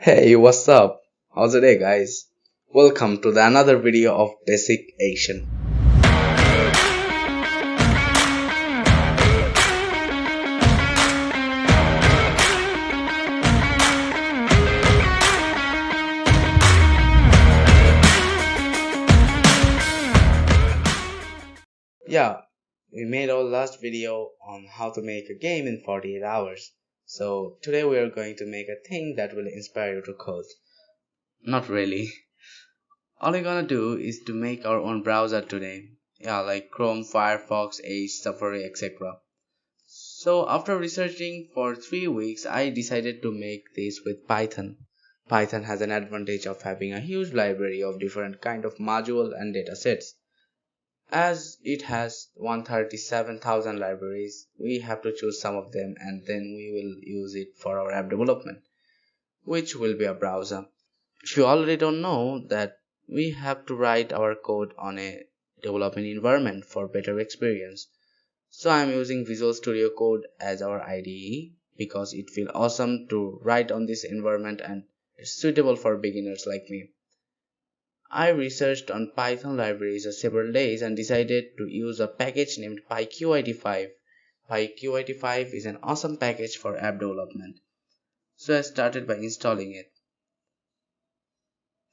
Hey, what's up? How's the day, guys? Welcome to another video of Basic Asian. Yeah, we made our last video on how to make a game in 48 hours. So today we are going to make a thing that will inspire you to code. Not really. All we're gonna do is to make our own browser today. Yeah, like Chrome, Firefox, Edge, Safari, etc. So after researching for 3 weeks, I decided to make this with Python. Python has an advantage of having a huge library of different kind of module and datasets. As it has 137,000 libraries, we have to choose some of them and then we will use it for our app development, which will be a browser. If you already don't know that, we have to write our code on a development environment for better experience. So I'm using Visual Studio Code as our IDE because it feels awesome to write on this environment and it's suitable for beginners like me. I researched on Python libraries for several days and decided to use a package named PyQID5. PyQID5 is an awesome package for app development. So I started by installing it.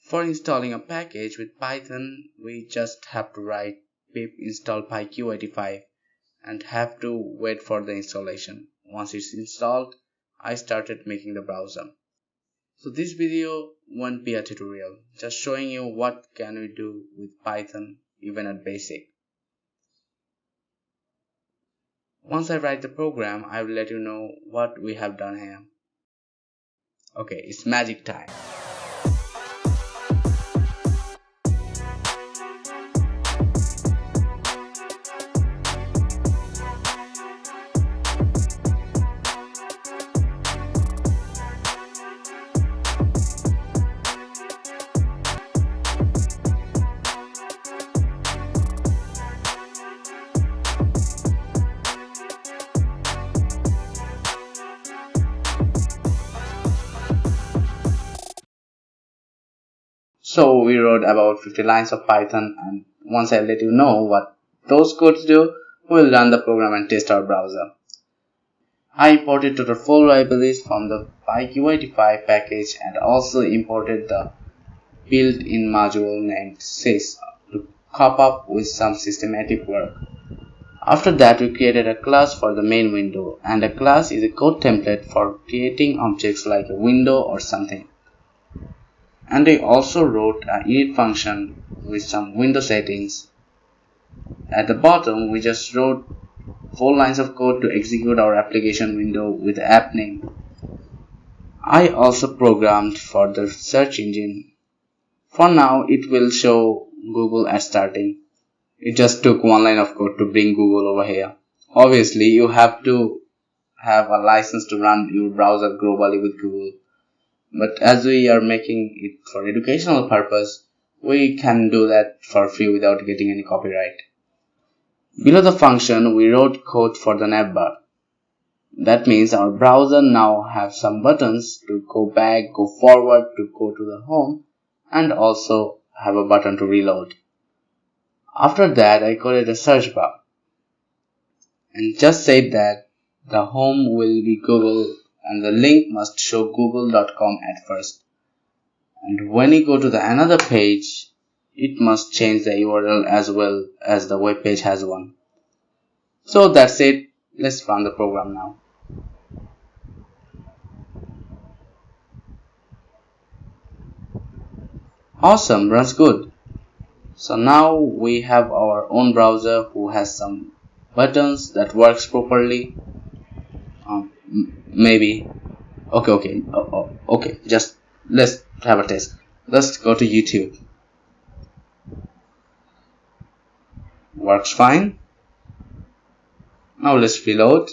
For installing a package with Python, we just have to write pip install PyQID5 and have to wait for the installation. Once it's installed, I started making the browser. So this video won't be a tutorial, just showing you what can we do with Python even at basic. Once I write the program, I will let you know what we have done here. Okay, it's magic time. So we wrote about 50 lines of Python, and once I let you know what those codes do, we'll run the program and test our browser. I imported the full libraries from the PyQID5 package and also imported the built-in module named sys to cop up with some systematic work. After that, we created a class for the main window, and a class is a code template for creating objects like a window or something. And I also wrote an init function with some window settings. At the bottom, we just wrote 4 lines of code to execute our application window with the app name. I also programmed for the search engine. For now, it will show Google at starting. It just took 1 line of code to bring Google over here. Obviously, you have to have a license to run your browser globally with Google. But as we are making it for educational purpose, we can do that for free without getting any copyright. Below the function, we wrote code for the navbar. That means our browser now has some buttons to go back, go forward, to go to the home, and also have a button to reload. After that, I coded a search bar and just said that the home will be Google and the link must show google.com at first. And when you go to the another page, it must change the URL as well as the web page has one. So that's it. Let's run the program now. Awesome, runs good. So now we have our own browser who has some buttons that works properly. Maybe. Okay. Just let's have a test. Let's go to YouTube. Works fine. Now let's reload.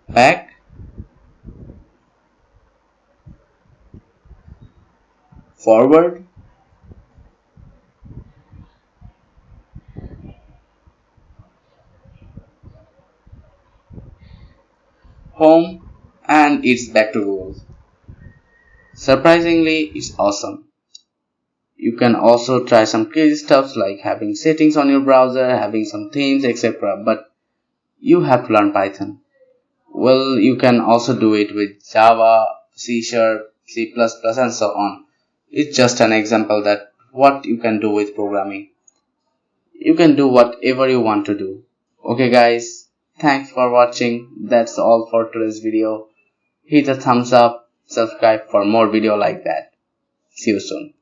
Back. Forward. home, and it's back to Google. Surprisingly, it's awesome. You can also try some crazy stuff like having settings on your browser, having some themes, etc. But you have to learn Python. Well, you can also do it with Java, C#, C++, and so on. It's just an example that what you can do with programming. You can do whatever you want to do. Okay guys, thanks for watching. That's all for today's video. Hit a thumbs up, subscribe for more video like that. See you soon.